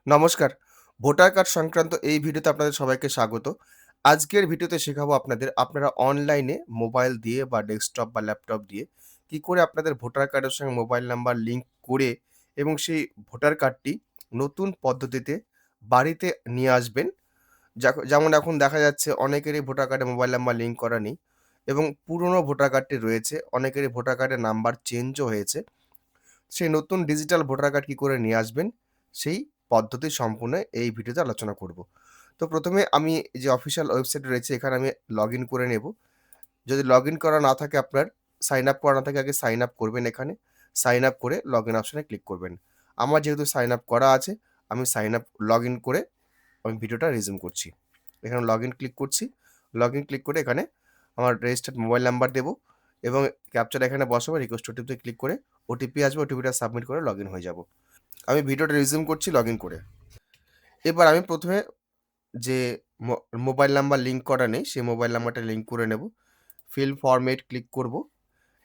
নমস্কার। Voter card সংক্রান্ত এই ভিডিওতে আপনাদের সবাইকে স্বাগত। আজকের ভিডিওতে শেখাবো আপনারা অনলাইনে মোবাইল দিয়ে বা ডেস্কটপ বা ল্যাপটপ দিয়ে কি করে আপনাদের ভোটার কার্ডের সঙ্গে মোবাইল নাম্বার লিঙ্ক করে এবং সেই ভোটার কার্ডটি নতুন পদ্ধতিতে বাড়িতে নিয়ে আসবেন। যেমন এখন দেখা যাচ্ছে অনেকেরই ভোটার কার্ডে মোবাইল নাম্বার লিঙ্ক করা নেই এবং পুরনো ভোটার কার্ডটি রয়েছে। অনেকেরই ভোটার কার্ডের নাম্বার চেঞ্জও হয়েছে। সেই নতুন ডিজিটাল ভোটার কার্ড কি করে নিয়ে আসবেন, সেই পদ্ধতি সম্পূর্ণ এই ভিডিওতে আলোচনা করব। তো ১ম এ আমি যে অফিসিয়াল ওয়েবসাইট রয়েছে এখানে আমি লগইন করে নেব। যদি লগইন করা না থাকে আপনার, সাইন আপ করা না থাকে আগে সাইন আপ করবেন এখানে। সাইন আপ করে লগইন অপশনে ক্লিক করবেন। আমার যেহেতু সাইন আপ করা আছে, আমি সাইন আপ লগইন করে আমি ভিডিওটা রিজিউম করছি। এখানে লগইন ক্লিক করছি। লগইন ক্লিক করে এখানে আমার রেজিস্টার্ড মোবাইল নাম্বার দেব এবং ক্যাপচাটা এখানে বসাবো। রিকোয়েস্ট ওটিপিতে ক্লিক করে ওটিপি আসবে, ওটিপিটা সাবমিট করে লগইন হয়ে যাব। আমি ভিডিওটা রিজিউম করছি লগইন করে। এবার আমি ১ম এ যে মো মোবাইল নাম্বার লিঙ্ক করা নেই, সেই মোবাইল নাম্বারটা লিঙ্ক করে নেব। ফিল ফরমেট ক্লিক করব।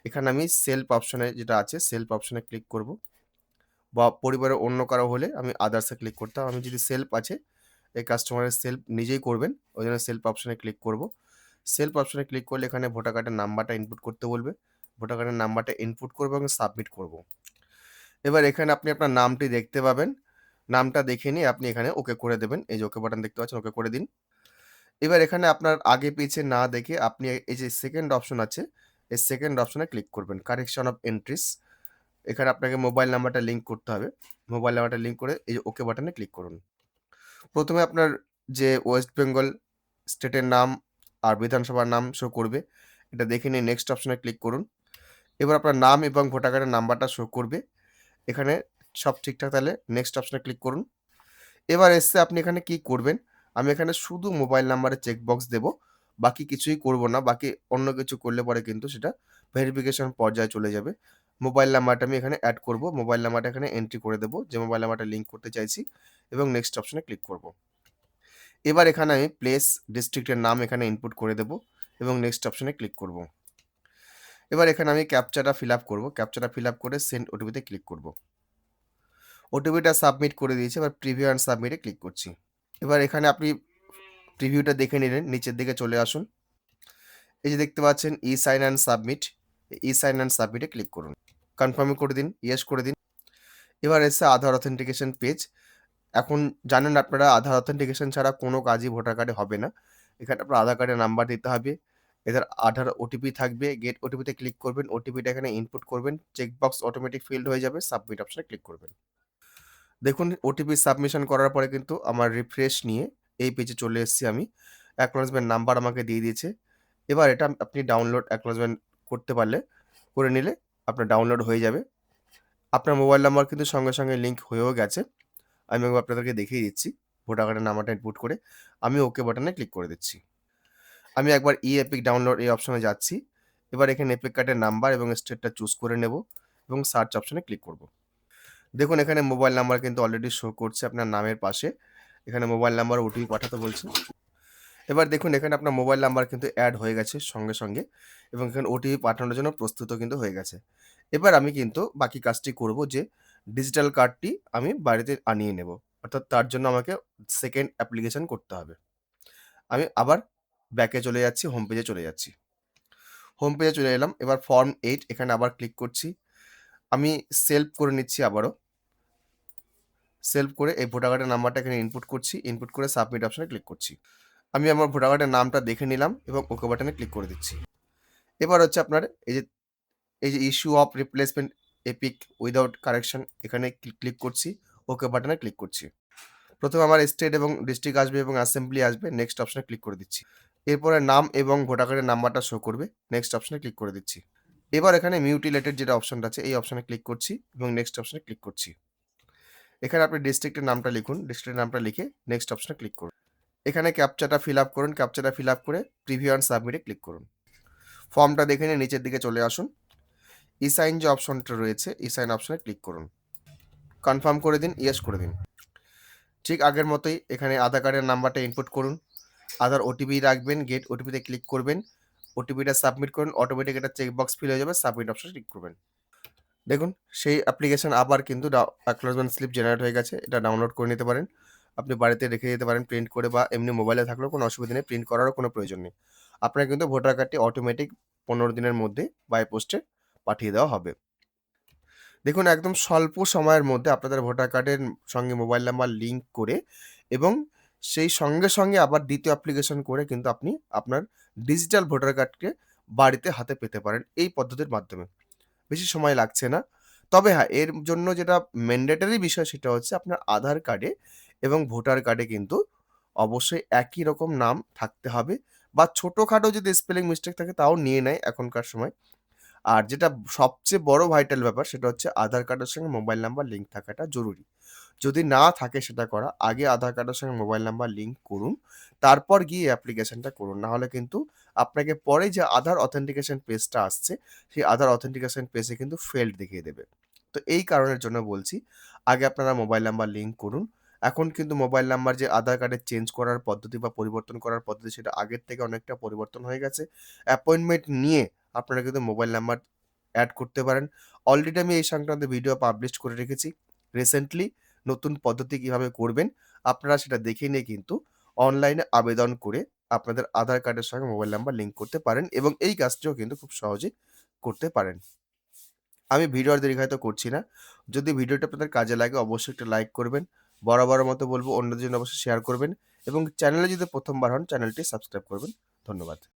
এখানে আমি সেলফ অপশনে যেটা আছে, সেলফ অপশনে ক্লিক করব। বা পরিবারের অন্য কারো হলে আমি আদার্স এ ক্লিক করতাম। আমি যদি সেলফ আছে, এই কাস্টমারের সেলফ নিজেই করবেন। ওইজন্য সেলফ অপশনে ক্লিক করব। সেলফ অপশনে ক্লিক করলে এখানে ভোটার কার্ডের নাম্বারটা ইনপুট করতে বলবে। ভোটার কার্ডের নাম্বারটা ইনপুট করব এবং সাবমিট করব। এবার এখানে আপনি আপনার নামটি দেখতে পাবেন। নামটা দেখে নিয়ে আপনি এখানে ওকে করে দেবেন। এই যে ওকে বাটন দেখতে পাচ্ছেন, ওকে করে দিন। এবার এখানে আপনার আগে পিছে না দেখে আপনি এই যে সেকেন্ড অপশন আছে, এই সেকেন্ড অপশনে ক্লিক করবেন। Correction of entries. এখানে আপনাকে মোবাইল নাম্বারটা লিঙ্ক করতে হবে। মোবাইল নাম্বারটা লিঙ্ক করে এই যে ওকে বাটনে ক্লিক করুন। ১ম এ আপনার যে ওয়েস্ট বেঙ্গল স্টেটের নাম আর বিধানসভার নাম শো করবে। এটা দেখে নিয়ে নেক্সট অপশনে ক্লিক করুন। এবার আপনার নাম এবং ভোটার কার্ডের নাম্বারটা শো করবে। এখানে সব ঠিকঠাক তাহলে নেক্সট অপশনে ক্লিক করুন। এবার এসছে আপনি এখানে কি করবেন? আমি এখানে শুধু মোবাইল নাম্বারে চেকবক্স দেব। বাকি কিছুই করব না। বাকি অন্য কিছু করলে পরে কিন্তু সেটা ভেরিফিকেশন পর্যায়ে চলে যাবে। মোবাইল নাম্বারটা আমি এখানে এড করব। মোবাইল নাম্বারটা এখানে এন্ট্রি করে দেব, যে মোবাইল নাম্বারটা লিঙ্ক করতে চাইছি এবং নেক্সট অপশনে ক্লিক করব। এবার এখানে আমি প্লেস, ডিস্ট্রিক্টের নাম এখানে ইনপুট করে দেব এবং নেক্সট অপশনে ক্লিক করব। এবার এখানে আমি ক্যাপচাটা ফিল আপ করব। ক্যাপচাটা ফিল আপ করে সেন্ড ওটিপিতে ক্লিক করব। ওটিপিটা সাবমিট করে দিয়েছি। এবার প্রিভিউ অ্যান্ড সাবমিটে ক্লিক করছি। এবার এখানে আপনি প্রিভিউটা দেখে নিলেন, নিচের দিকে চলে আসুন। এই যে দেখতে পাচ্ছেন ই-সাইন অ্যান্ড সাবমিট। ই-সাইন অ্যান্ড সাবমিটে ক্লিক করুন। কনফার্ম করে দিন, ইয়েস করে দিন। এবার এসছে আধার অথেন্টিকেশন পেজ। এখন জানেন আপনারা আধার অথেন্টিকেশন ছাড়া কোনো কাজই ভোটার কার্ডে হবে না। এখানে আপনার আধার কার্ডের নাম্বার দিতে হবে। এদের আধার ওটিপি থাকবে। গেট ওটিপিতে ক্লিক করবেন। ওটিপিটা এখানে ইনপুট করবেন। চেকবক্স অটোমেটিক ফিল্ড হয়ে যাবে। সাবমিট অপশনে ক্লিক করবেন। দেখুন ওটিপি সাবমিশন করার পরে কিন্তু আমার রিফ্রেশ নিয়ে এই পেজে চলে এসেছি আমি। অ্যাকনলেজমেন্ট নাম্বার আমাকে দিয়ে দিয়েছে। এবার এটা আপনি ডাউনলোড অ্যাকনলেজমেন্ট করতে পারলে করে নিলে আপনার ডাউনলোড হয়ে যাবে। আপনার মোবাইল নাম্বার কিন্তু সঙ্গে, সঙ্গে লিঙ্ক হয়েও গেছে। আমি একবার আপনাদেরকে দেখিয়ে দিচ্ছি। ভোটার কার্ডের নাম্বারটা ইনপুট করে আমি ওকে বাটনে ক্লিক করে দিচ্ছি। আমি একবার ই-এপিক ডাউনলোড এই অপশনে যাচ্ছি। এবার এখানে এপিক কার্ডের নাম্বার এবং স্টেটটা চুজ করে নেব এবং সার্চ অপশনে ক্লিক করব। দেখুন এখানে মোবাইল নাম্বার কিন্তু অলরেডি শো করছে আপনার নামের পাশে। এখানে মোবাইল নাম্বার ওটিপি পাঠাতে বলছে। এবার দেখুন এখানে আপনার মোবাইল নাম্বার কিন্তু এড হয়ে গেছে সঙ্গে, সঙ্গে এবং এখানে ওটিপি পাঠানোর জন্য প্রস্তুতও কিন্তু হয়ে গেছে। এবার আমি কিন্তু বাকি কাজটি করব, যে ডিজিটাল কার্ডটি আমি বাড়িতে আনিয়ে নেব। অর্থাৎ তার জন্য আমাকে সেকেন্ড অ্যাপ্লিকেশন করতে হবে। আমি আবার ব্যাকে চলে যাচ্ছি, হোম পেজে চলে যাচ্ছি। হোম পেজে চলে এলাম। এবার ফর্ম 8 এখানে আবার ক্লিক করছি। আমি সেলফ করে নিচ্ছি আবারও। সেলফ করে এই ভোটার কার্ডের নাম্বারটা এখানে ইনপুট করছি। ইনপুট করে সাবমিট অপশনে ক্লিক করছি। আমি আমার ভোটার কার্ডের নামটা দেখে নিলাম এবং ওকে বাটনে ক্লিক করে দিচ্ছি। এবার হচ্ছে আপনার এই যে issue of replacement epic without correction এখানে ক্লিক করছি। ওকে বাটনে ক্লিক করছি। প্রথমে আমার স্টেট এবং ডিস্ট্রিক্ট আসবে এবং অ্যাসেম্বলি আসবে। নেক্সট অপশনে ক্লিক করে দিচ্ছি। এরপরে নাম এবং ভোটার কার্ডের নাম্বারটা শো করবে। নেক্সট অপশনে ক্লিক করে দিচ্ছি। এবার এখানে মিউটিলেটেড যেটা অপশনটা আছে এই অপশনে ক্লিক করছি এবং নেক্সট অপশনে ক্লিক করছি। এখানে আপনি ডিস্ট্রিক্টের নামটা লিখুন। ডিস্ট্রিক্টের নামটা লিখে নেক্সট অপশনে ক্লিক করুন। এখানে ক্যাপচাটা ফিল আপ করুন। ক্যাপচাটা ফিল আপ করে প্রিভিউ অ্যান্ড সাবমিটে ক্লিক করুন। ফর্মটা দেখে নিয়ে নিচের দিকে চলে আসুন। ই-সাইন যে অপশনটা রয়েছে, ই-সাইন অপশনে ক্লিক করুন। কনফার্ম করে দিন, ইয়েস করে দিন। ঠিক আগের মতোই এখানে আধার কার্ডের নাম্বারটা ইনপুট করুন। আধার ওটিপি রাখবেন, গেট ওটিপিতে ক্লিক করবেন। ওটিপিটা সাবমিট করুন। অটোমেটিক একটা চেকবক্স ফিল হয়ে যাবে। সাবমিট অপশনে ক্লিক করবেন। দেখুন সেই অ্যাপ্লিকেশন আবার কিন্তু অ্যাকনলেজমেন্ট স্লিপ জেনারেট হয়ে গেছে। এটা ডাউনলোড করে নিতে পারেন। আপনি বাড়িতে রেখে যেতে পারেন প্রিন্ট করে বা এমনি মোবাইলে থাকলেও কোনো অসুবিধা নেই। প্রিন্ট করারও কোনো প্রয়োজন নেই। আপনার কিন্তু ভোটার কার্ডটি অটোমেটিক ১৫ দিনের মধ্যে বাই পোস্টে পাঠিয়ে দেওয়া হবে। দেখুন একদম স্বল্প সময়ের মধ্যে আপনাদের ভোটার কার্ডের সঙ্গে মোবাইল নাম্বার লিঙ্ক করে এবং সেই সঙ্গে আবার দ্বিতীয় অ্যাপ্লিকেশন করে কিন্তু আপনি আপনার ডিজিটাল ভোটার কার্ডকে বাড়িতে হাতে পেতে পারেন এই পদ্ধতির মাধ্যমে। বেশি সময় লাগছে না। তবে হ্যাঁ, এর জন্য যেটা ম্যান্ডেটরি বিষয় সেটা হচ্ছে আপনার আধার কার্ডে এবং ভোটার কার্ডে কিন্তু অবশ্যই একই রকম নাম থাকতে হবে বা ছোটখাটো যদি স্পেলিং মিস্টেক থাকে তাও নিয়ে নেয় এখনকার সময়। আর যেটা সবচেয়ে বড় ভাইটাল ব্যাপার সেটা হচ্ছে আধার কার্ডের সঙ্গে মোবাইল নাম্বার লিঙ্ক থাকাটা জরুরি। যদি না থাকে সেটা করা, আগে আধার কার্ডের সঙ্গে মোবাইল নাম্বার লিঙ্ক করুন। তারপর গিয়ে অ্যাপ্লিকেশনটা করুন। না হলে কিন্তু আপনাকে পরে যে আধার অথেন্টিকেশন পেজটা আসছে, সেই আধার অথেন্টিকেশন পেজে কিন্তু ফেইল্ড দেখিয়ে দেবে। তো এই কারণের জন্য বলছি, আগে আপনারা মোবাইল নাম্বার লিঙ্ক করুন। এখন কিন্তু মোবাইল নাম্বার যে আধার কার্ডে চেঞ্জ করার পদ্ধতি বা পরিবর্তন করার পদ্ধতি সেটা আগের থেকে অনেকটা পরিবর্তন হয়ে গেছে। অ্যাপয়েন্টমেন্ট নিয়ে আপনারা কিন্তু মোবাইল নাম্বার এড করতে পারেন। অলরেডি আমি এই সংক্রান্ত ভিডিও পাবলিশ করে রেখেছি। রিসেন্টলি নতুন পদ্ধতি কিভাবে করবেন, আপনারা সেটা দেখে নিয়ে কিন্তু অনলাইনে আবেদন করে আপনাদের আধার কার্ডের সঙ্গে মোবাইল নাম্বার লিঙ্ক করতে পারেন এবং এই কাজটিও কিন্তু খুব সহজেই করতে পারেন। আমি ভিডিও আর দীর্ঘায়িত করছি না। যদি ভিডিওটা আপনাদের কাজে লাগে অবশ্যই একটা লাইক করবেন। বরাবরের মতো বলব অন্যদের জন্য অবশ্যই শেয়ার করবেন এবং চ্যানেলে যদি ১ম বার হন চ্যানেলটি সাবস্ক্রাইব করবেন। ধন্যবাদ।